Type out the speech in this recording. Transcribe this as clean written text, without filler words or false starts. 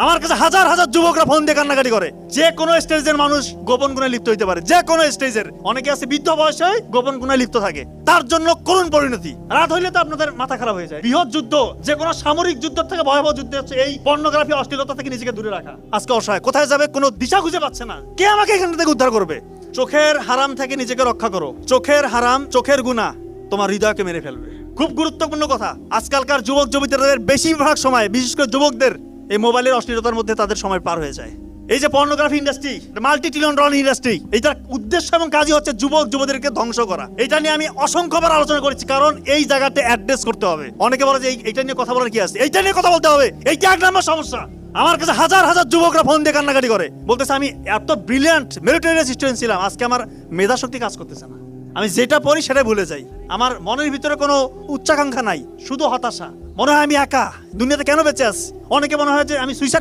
আমার কাছে হাজার হাজার যুবকরা ফোন দিয়ে কান্নাকাটি করে। যে কোনো স্টেজের মানুষ গোপন গুণে লিপ্ত হইতে পারে, যে কোনো স্টেজের। অনেকে আছে বৃদ্ধ বয়সে গোপন গুণে লিপ্ত থাকে, তার জন্য করুণ পরিণতি। রাত হইলে তো আপনাদের মাথা খারাপ হয়ে যায়। বৃহৎ যুদ্ধ, যে কোনো সামরিক যুদ্ধের থেকে ভয়াবহ যুদ্ধ হচ্ছে এই পর্নোগ্রাফি, অশ্লীলতা থেকে নিজেকে দূরে রাখা। আজকে অসহায়, কোথায় যাবে কোনো দিশা খুঁজে পাচ্ছে না। কে আমাকে এখান থেকে উদ্ধার করবে? চোখের হারাম থেকে নিজেকে রক্ষা করো। চোখের হারাম, চোখের গুনাহ তোমার হৃদয়কে মেরে ফেলবে। খুব গুরুত্বপূর্ণ কথা। আজকালকার যুবক যুবতীদের বেশিরভাগ সময়, বিশেষ করে যুবকদের, এই মোবাইলের অশ্লীলতার মধ্যে তাদের সময় পার হয়ে যায়। এই যে pornography industry, multi trillion dollar industry, এইটার উদ্দেশ্য এবং কাজই হচ্ছে যুবক যুবতীদেরকে ধ্বংস করা। এটা নিয়ে আমি অসংখ্যবার আলোচনা করেছি, কারণ এই জায়গাতে অ্যাড্রেস করতে হবে। অনেকে বলে যে এইটা নিয়ে কথা বলার কি আছে? এইটা নিয়ে কথা বলতে হবে, এইটা এক নম্বর সমস্যা। আমার কাছে হাজার হাজার যুবকরা ফোন দিয়ে কান্নাকাটি করে, বলতেছে আমি এত ব্রিলিয়ান্ট মেরিটোরিয়াস স্টুডেন্ট ছিলাম, আজকে আমার মেধাশক্তি কাজ করতেছে না। আমি যেটা পড়ি সেটাই ভুলে যাই। আমার মনের ভিতরে কোনো উচ্চাকাঙ্ক্ষা নাই, শুধু হতাশা। মনে হয় আমি একা দুনিয়াতে কেন বেঁচে আছি। অনেকে মনে হয় যে আমি সুইসাইড